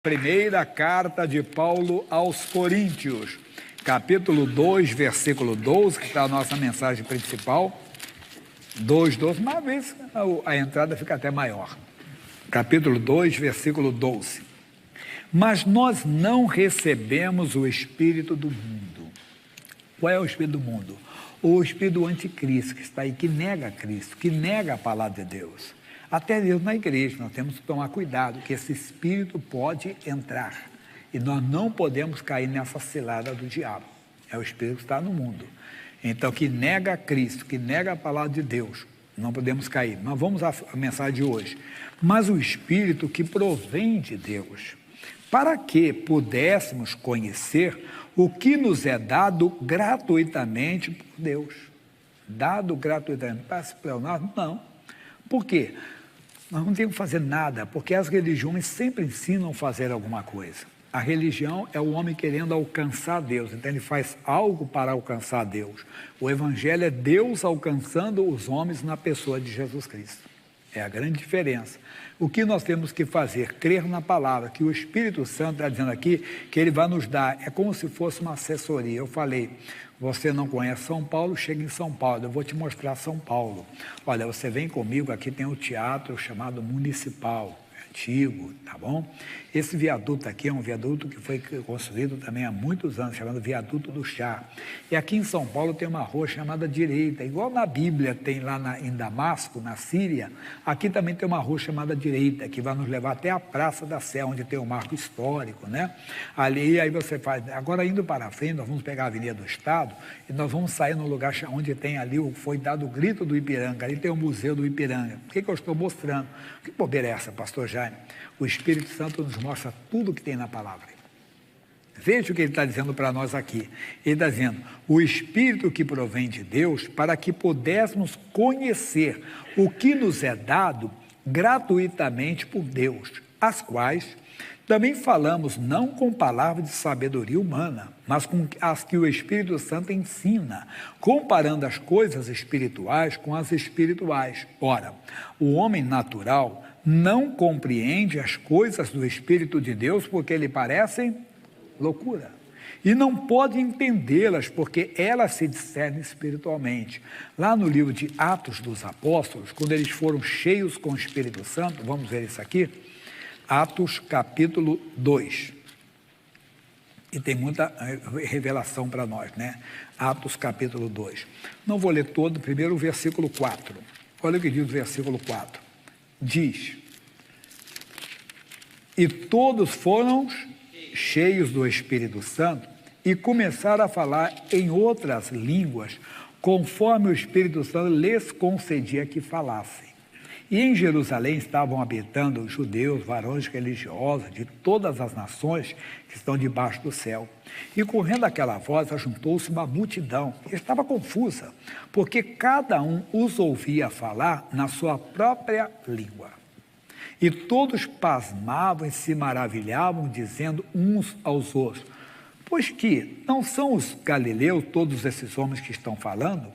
Primeira carta de Paulo aos Coríntios, capítulo 2, versículo 12, que está a nossa mensagem principal. 2:12, uma vez a entrada fica até maior. Capítulo 2, versículo 12. Mas nós não recebemos o espírito do mundo. Qual é o espírito do mundo? O espírito do anticristo, que está aí, que nega Cristo, que nega a palavra de Deus. Até Deus na igreja, nós temos que tomar cuidado, que esse espírito pode entrar. E nós não podemos cair nessa cilada do diabo. É o espírito que está no mundo. Então, que nega Cristo, que nega a palavra de Deus, não podemos cair. Mas vamos à mensagem de hoje. Mas o espírito que provém de Deus, para que pudéssemos conhecer o que nos é dado gratuitamente por Deus. Dado gratuitamente para nós? Não. Por quê? Nós não temos que fazer nada, porque as religiões sempre ensinam a fazer alguma coisa. A religião é o homem querendo alcançar Deus, então ele faz algo para alcançar Deus. O evangelho é Deus alcançando os homens na pessoa de Jesus Cristo. É a grande diferença. O que nós temos que fazer? Crer na palavra, que o Espírito Santo está dizendo aqui, que ele vai nos dar. É como se fosse uma assessoria. Eu falei, você não conhece São Paulo, chega em São Paulo, eu vou te mostrar São Paulo. Olha, você vem comigo, aqui tem o teatro chamado Municipal, antigo, tá bom? Esse viaduto aqui é um viaduto que foi construído também há muitos anos, chamado Viaduto do Chá. E aqui em São Paulo tem uma rua chamada Direita, igual na Bíblia tem lá em Damasco, na Síria, aqui também tem uma rua chamada Direita, que vai nos levar até a Praça da Sé, onde tem o marco histórico, né? Ali, aí você faz, agora indo para frente, nós vamos pegar a Avenida do Estado e nós vamos sair no lugar onde tem ali, foi dado o grito do Ipiranga, ali tem o Museu do Ipiranga. O que eu estou mostrando? Que bobeira é essa, pastor Jaime? O Espírito Santo nos mostra tudo o que tem na palavra. Veja o que ele está dizendo para nós aqui. Ele está dizendo, o Espírito que provém de Deus, para que pudéssemos conhecer o que nos é dado gratuitamente por Deus, as quais também falamos não com palavras de sabedoria humana, mas com as que o Espírito Santo ensina, comparando as coisas espirituais com as espirituais. Ora, o homem natural não compreende as coisas do Espírito de Deus porque lhe parecem loucura. E não pode entendê-las porque elas se discernem espiritualmente. Lá no livro de Atos dos Apóstolos, quando eles foram cheios com o Espírito Santo, vamos ver isso aqui, Atos capítulo 2. E tem muita revelação para nós, né? Atos capítulo 2. Não vou ler todo, primeiro o versículo 4. Olha o que diz o versículo 4. Diz, e todos foram cheios do Espírito Santo e começaram a falar em outras línguas, conforme o Espírito Santo lhes concedia que falassem. E em Jerusalém estavam habitando judeus, varões religiosos de todas as nações que estão debaixo do céu. E correndo aquela voz, ajuntou-se uma multidão, que estava confusa, porque cada um os ouvia falar na sua própria língua. E todos pasmavam e se maravilhavam, dizendo uns aos outros, pois que não são os galileus todos esses homens que estão falando?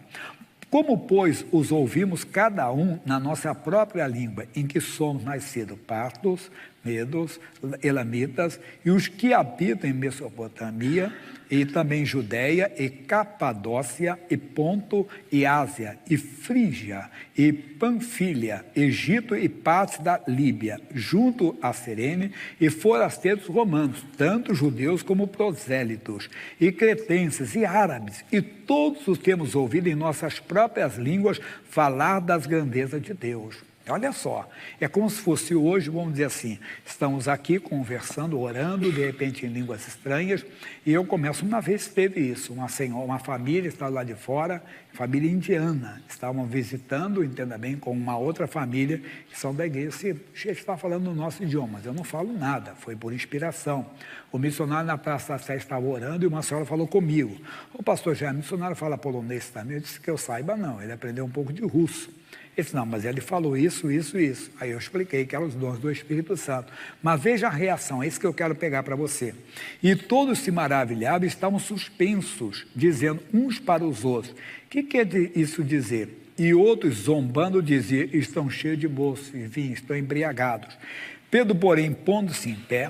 Como, pois, os ouvimos cada um na nossa própria língua, em que somos nascidos partos, medos, elamitas, e os que habitam em Mesopotâmia, e também Judeia, e Capadócia, e Ponto, e Ásia, e Frígia, e Panfilha, Egito e partes da Líbia, junto a Cirene, e forasteiros romanos, tanto judeus como prosélitos, e cretenses, e árabes, e todos os temos ouvido em nossas próprias línguas falar das grandezas de Deus. Olha só, é como se fosse hoje, vamos dizer assim, estamos aqui conversando, orando, de repente em línguas estranhas, e eu começo, uma vez teve isso, uma família estava lá de fora, família indiana, estavam visitando, entenda bem, com uma outra família, que são da igreja, se está falando o nosso idioma, mas eu não falo nada, foi por inspiração. O missionário na Praça da Sé estava orando e uma senhora falou comigo, o pastor Jaime, o missionário fala polonês também? Eu disse que eu saiba não, ele aprendeu um pouco de russo. Ele disse, não, mas ele falou isso. Aí eu expliquei que eram os dons do Espírito Santo. Mas veja a reação, é isso que eu quero pegar para você. E todos se maravilhavam e estavam suspensos, dizendo uns para os outros. O que quer isso dizer? E outros, zombando, diziam, estão cheios de moço e vinho, estão embriagados. Pedro, porém, pondo-se em pé,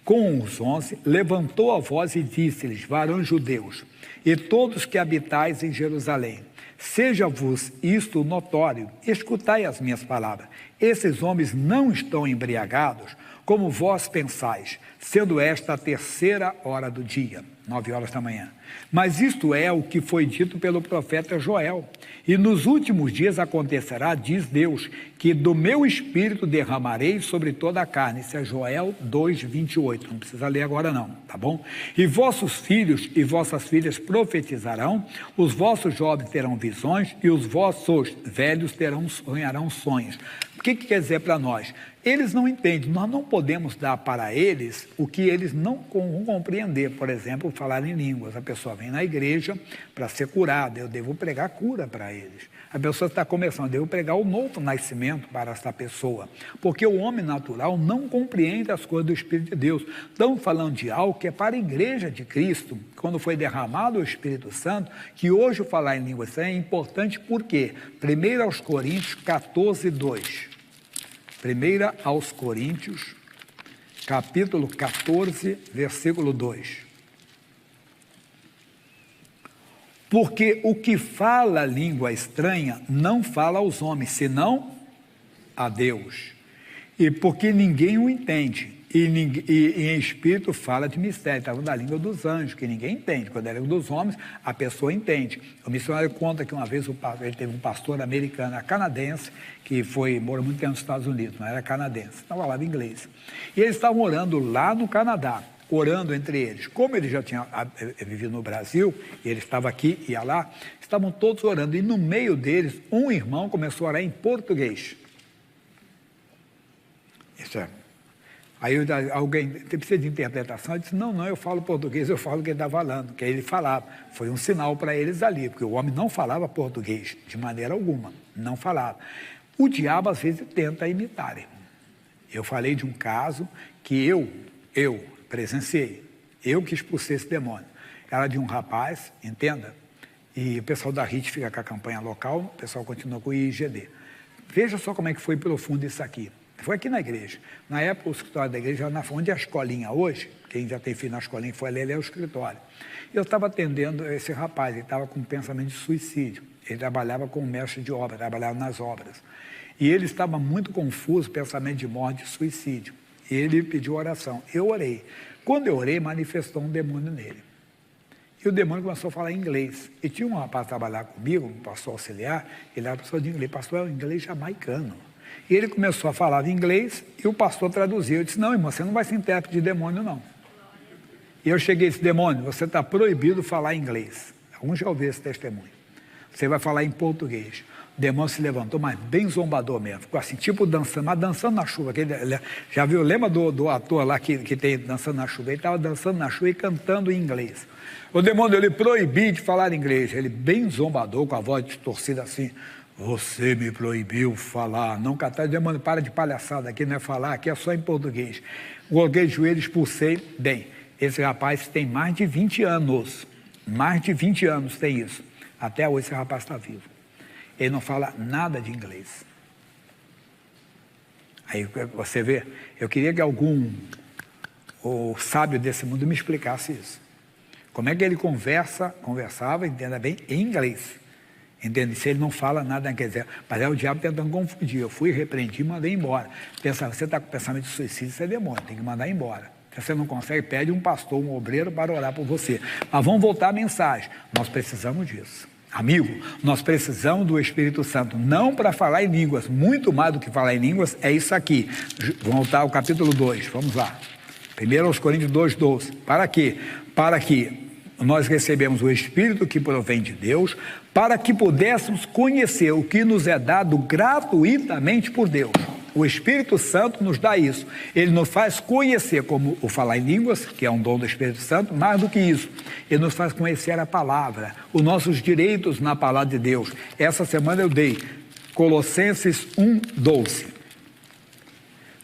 Com os 11, levantou a voz e disse-lhes: varões judeus, e todos que habitais em Jerusalém, seja-vos isto notório, escutai as minhas palavras. Esses homens não estão embriagados, como vós pensais, sendo esta a 3ª hora do dia, 9 horas da manhã. Mas isto é o que foi dito pelo profeta Joel. E nos últimos dias acontecerá, diz Deus, que do meu espírito derramarei sobre toda a carne. Isso é Joel 2:28. Não precisa ler agora não, tá bom? E vossos filhos e vossas filhas profetizarão, os vossos jovens terão visões e os vossos velhos sonharão sonhos. O que quer dizer para nós? Eles não entendem, nós não podemos dar para eles o que eles não vão compreender. Por exemplo, falar em línguas. A pessoa vem na igreja para ser curada, eu devo pregar cura para eles. A pessoa está começando, eu devo pregar o novo nascimento para essa pessoa. Porque o homem natural não compreende as coisas do Espírito de Deus. Estamos falando de algo que é para a igreja de Cristo, quando foi derramado o Espírito Santo, que hoje falar em línguas é importante porque 1 aos Coríntios 14:2. 1 aos Coríntios, capítulo 14, versículo 2. Porque o que fala língua estranha não fala aos homens, senão a Deus. E porque ninguém o entende. E em espírito fala de mistério. Estava da língua dos anjos, que ninguém entende. Quando é a língua dos homens, a pessoa entende. O missionário conta que uma vez ele teve um pastor americano, canadense, que morou muito tempo nos Estados Unidos, mas era canadense, não falava inglês. E eles estavam orando lá no Canadá, orando entre eles. Como ele já tinha vivido no Brasil, e ele estava aqui, ia lá, estavam todos orando. E no meio deles, um irmão começou a orar em português. Isso é. Aí alguém precisa de interpretação, eu disse, não, eu falo português, eu falo o que ele está falando, que ele falava. Foi um sinal para eles ali, porque o homem não falava português, de maneira alguma, não falava. O diabo, às vezes, tenta imitar. Eu falei de um caso que eu presenciei, eu que expulsei esse demônio. Era de um rapaz, entenda, e o pessoal da RIT fica com a campanha local, o pessoal continua com o IGD. Veja só como é que foi profundo isso aqui. Foi aqui na igreja. Na época, o escritório da igreja era onde é a escolinha hoje, quem já tem filho na escolinha foi ali, ele é o escritório. Eu estava atendendo esse rapaz, ele estava com um pensamento de suicídio. Ele trabalhava como mestre de obra, trabalhava nas obras. E ele estava muito confuso, pensamento de morte, de suicídio. E ele pediu oração. Eu orei. Quando eu orei, manifestou um demônio nele. E o demônio começou a falar inglês. E tinha um rapaz que trabalhava comigo, um pastor auxiliar, ele era professor de inglês, pastor é um inglês jamaicano. E ele começou a falar em inglês e o pastor traduziu. Eu disse, não, irmão, você não vai ser intérprete de demônio, não. E eu cheguei e disse, demônio, você está proibido falar inglês. Alguns já ouviram esse testemunho. Você vai falar em português. O demônio se levantou, mas bem zombador mesmo. Ficou assim, tipo dançando, mas dançando na chuva. Já viu, lembra do ator lá que tem dançando na chuva? Ele estava dançando na chuva e cantando em inglês. O demônio, ele proibiu de falar inglês. Ele bem zombador, com a voz distorcida assim. Você me proibiu falar, não catar, demônio, para de palhaçada, aqui não é falar, aqui é só em português. Coloquei de joelho, expulsei. Bem, esse rapaz tem mais de 20 anos, tem isso. Até hoje esse rapaz está vivo. Ele não fala nada de inglês. Aí você vê, eu queria que o sábio desse mundo me explicasse isso. Como é que ele conversava, entenda bem, em inglês. Entende? Se ele não fala nada, quer dizer, mas é o diabo tentando confundir. Eu fui, repreendi e mandei embora. Pensava, você está com pensamento de suicídio, isso é demônio, tem que mandar embora. Se você não consegue, pede um pastor, um obreiro para orar por você. Mas vamos voltar à mensagem. Nós precisamos disso. Amigo, nós precisamos do Espírito Santo, não para falar em línguas, muito mais do que falar em línguas, é isso aqui. Vamos voltar ao capítulo 2, vamos lá. 1 aos Coríntios 2:12. Para quê? Para que nós recebemos o Espírito que provém de Deus, para que pudéssemos conhecer o que nos é dado gratuitamente por Deus. O Espírito Santo nos dá isso. Ele nos faz conhecer, como o falar em línguas, que é um dom do Espírito Santo, mais do que isso. Ele nos faz conhecer a palavra, os nossos direitos na palavra de Deus. Essa semana eu dei Colossenses 1:12.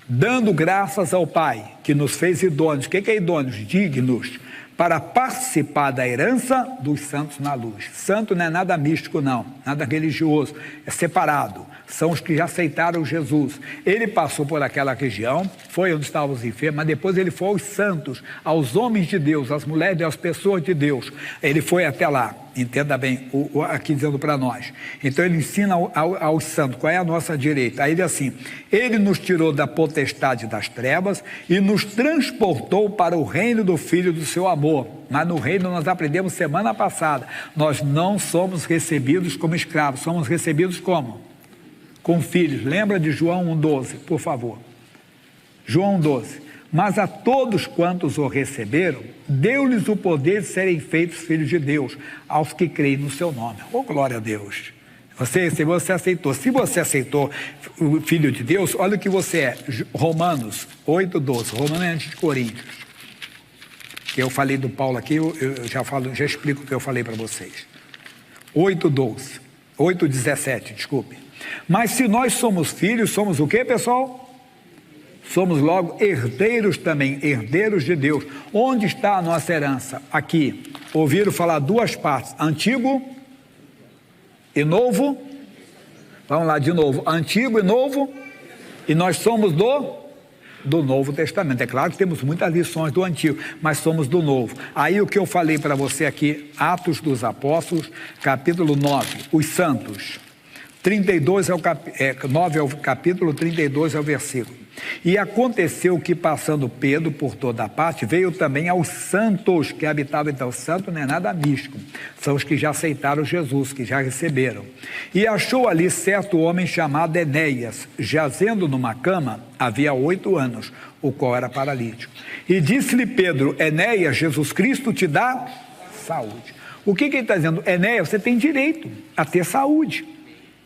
Dando graças ao Pai, que nos fez idôneos. O que é idôneos? Dignos. para participar da herança dos santos na luz. Santo não é nada místico, não, nada religioso, é separado. São os que já aceitaram Jesus. Ele passou por aquela região, foi onde estavam os enfermos, mas depois ele foi aos santos, aos homens de Deus, às mulheres, às pessoas de Deus. Ele foi até lá, entenda bem, aqui dizendo para nós. Então ele ensina aos santos qual é a nossa direita. Aí ele assim, ele nos tirou da potestade das trevas e nos transportou para o reino do Filho do seu amor. Mas no reino nós aprendemos semana passada, nós não somos recebidos como escravos, somos recebidos como? Com filhos. Lembra de João 1,12, por favor. João 1,12. Mas a todos quantos o receberam, deu-lhes o poder de serem feitos filhos de Deus, aos que creem no seu nome. Oh, glória a Deus! Se você aceitou, se você aceitou o Filho de Deus, olha o que você é. Romanos 8,12. Romanos é antes de Coríntios. Eu falei do Paulo aqui, eu já explico o que eu falei para vocês. 8,12. 8,17, desculpe. Mas se nós somos filhos, somos o quê, pessoal? Somos logo herdeiros também, herdeiros de Deus. Onde está a nossa herança? Aqui. Ouviram falar duas partes, antigo e novo. Vamos lá de novo, antigo e novo. E nós somos do Novo Testamento. É claro que temos muitas lições do Antigo, mas somos do Novo. Aí o que eu falei para você aqui, Atos dos Apóstolos, capítulo 9, os santos. 9 é o capítulo, 32 é o versículo. E aconteceu que, passando Pedro por toda parte, veio também aos santos que habitavam. Então, santo não é nada místico, são os que já aceitaram Jesus, que já receberam. E achou ali certo homem chamado Enéas, jazendo numa cama havia 8 anos, o qual era paralítico. E disse-lhe Pedro: Enéas, Jesus Cristo te dá saúde. O que ele está dizendo? Enéas, você tem direito a ter saúde.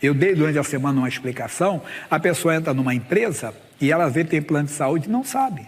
Eu dei durante a semana uma explicação. A pessoa entra numa empresa e ela vê que tem plano de saúde e não sabe.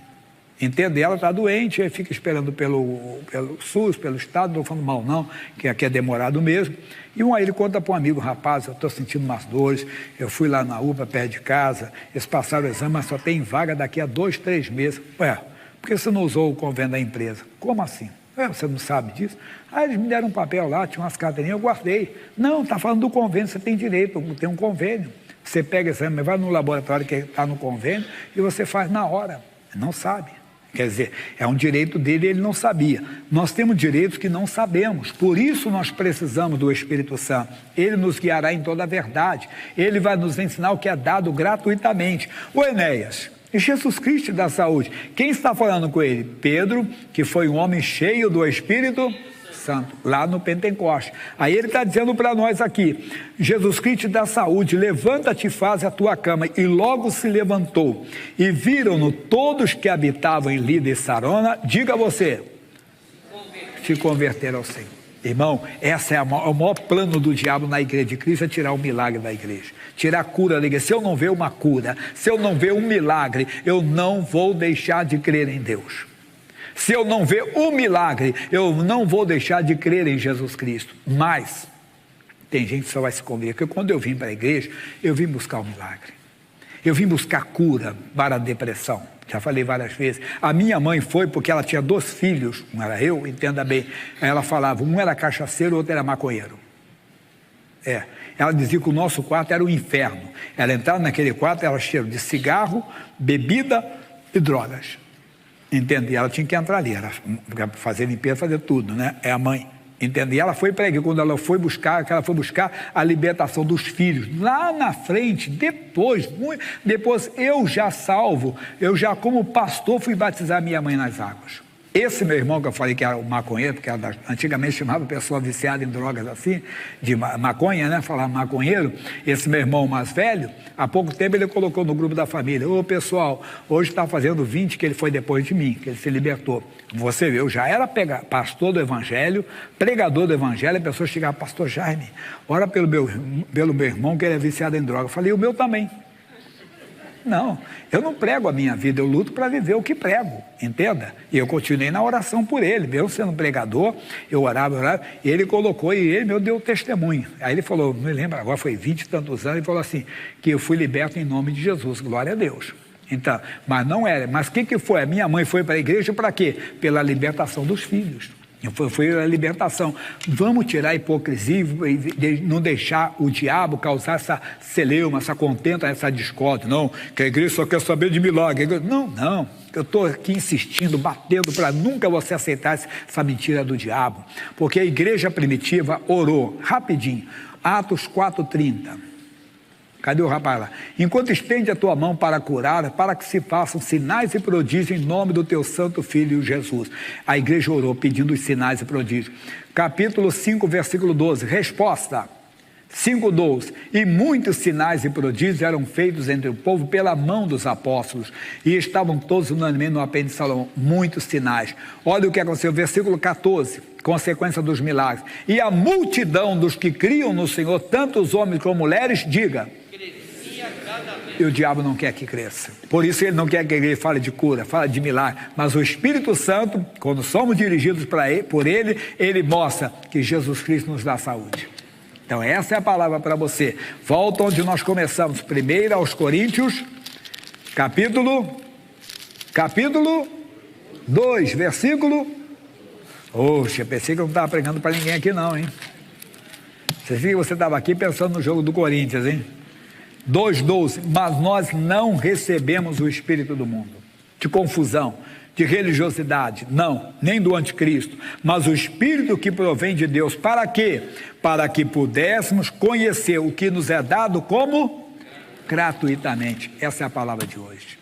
Entende? Ela está doente, aí fica esperando pelo SUS, pelo Estado, não estou falando mal não, que aqui é demorado mesmo. E aí ele conta para um amigo: rapaz, eu estou sentindo umas dores, eu fui lá na UPA perto de casa, eles passaram o exame, mas só tem vaga daqui a 2, 3 meses. Ué, por que você não usou o convênio da empresa? Como assim? Você não sabe disso? Aí eles me deram um papel lá, tinha umas carteirinhas, eu guardei. Não, está falando do convênio, você tem direito, tem um convênio. Você pega esse exame, vai no laboratório que está no convênio e você faz na hora. Não sabe. Quer dizer, é um direito dele e ele não sabia. Nós temos direitos que não sabemos, por isso nós precisamos do Espírito Santo. Ele nos guiará em toda a verdade. Ele vai nos ensinar o que é dado gratuitamente. O Enéas, e Jesus Cristo da saúde. Quem está falando com ele? Pedro, que foi um homem cheio do Espírito Santo, lá no Pentecoste. Aí ele está dizendo para nós aqui: Jesus Cristo da saúde, levanta-te e faz a tua cama. E logo se levantou. E viram-no todos que habitavam em Lida e Sarona. Diga você, se converteram ao Senhor. Irmão, esse é o maior plano do diabo na igreja de Cristo, é tirar o milagre da igreja, tirar a cura da igreja. Se eu não ver uma cura, se eu não ver um milagre, eu não vou deixar de crer em Deus. Se eu não ver um milagre, eu não vou deixar de crer em Jesus Cristo. Mas tem gente que só vai se converter, porque quando eu vim para a igreja, eu vim buscar o milagre. Eu vim buscar cura para a depressão. Já falei várias vezes. A minha mãe foi porque ela tinha 2 filhos, não era eu, entenda bem. Ela falava, um era cachaceiro, o outro era maconheiro. Ela dizia que o nosso quarto era o inferno. Ela entrava naquele quarto, era cheiro de cigarro, bebida e drogas. Entende? E ela tinha que entrar ali, era fazer limpeza, fazer tudo, né? É a mãe. Entende? E ela foi para a igreja, quando ela foi buscar a libertação dos filhos. Lá na frente, depois eu já salvo, eu já como pastor fui batizar minha mãe nas águas. Esse meu irmão que eu falei que era o maconheiro, porque antigamente chamava pessoa viciada em drogas assim, de maconha, né? Falava maconheiro. Esse meu irmão mais velho, há pouco tempo ele colocou no grupo da família: ô pessoal, hoje está fazendo 20 que ele foi depois de mim, que ele se libertou. Você vê, eu já era pastor do evangelho, pregador do evangelho, a pessoa chegava: pastor Jaime, ora pelo meu irmão que ele é viciado em droga. Eu falei: o meu também. Não, eu não prego a minha vida, eu luto para viver o que prego, entenda? E eu continuei na oração por ele, mesmo sendo pregador, eu orava, e ele colocou, e ele me deu testemunho. Aí ele falou, não me lembro agora, foi 20 e tantos anos, ele falou assim, que eu fui liberto em nome de Jesus, glória a Deus. Então, mas não era. Mas o que foi? A minha mãe foi para a igreja para quê? Pela libertação dos filhos. Foi a libertação. Vamos tirar a hipocrisia e não deixar o diabo causar essa celeuma, essa contenta, essa discórdia. Não, que a igreja só quer saber de milagre. Não. Eu estou aqui insistindo, batendo para nunca você aceitar essa mentira do diabo. Porque a igreja primitiva orou rapidinho. Atos 4:30. Cadê o rapaz lá? Enquanto estende a tua mão para curar, para que se façam sinais e prodígios em nome do teu santo Filho Jesus. A igreja orou pedindo os sinais e prodígios. Capítulo 5, versículo 12. Resposta. 5:12. E muitos sinais e prodígios eram feitos entre o povo pela mão dos apóstolos. E estavam todos unanimemente no apêndice de Salomão. Muitos sinais. Olha o que aconteceu. Versículo 14. Consequência dos milagres. E a multidão dos que criam no Senhor, tanto os homens como mulheres, diga. E o diabo não quer que cresça. Por isso ele não quer que a igreja fale de cura, fale de milagre. Mas o Espírito Santo, quando somos dirigidos por ele, ele mostra que Jesus Cristo nos dá saúde. Então essa é a palavra para você. Volta onde nós começamos. 1 aos Coríntios, capítulo 2, versículo. Oxe, pensei que eu não estava pregando para ninguém aqui não, hein? Vocês viram que você estava aqui pensando no jogo do Corinthians, hein? 2:12, mas nós não recebemos o espírito do mundo, de confusão, de religiosidade, não, nem do anticristo, mas o espírito que provém de Deus. Para quê? Para que pudéssemos conhecer o que nos é dado como gratuitamente. Essa é a palavra de hoje.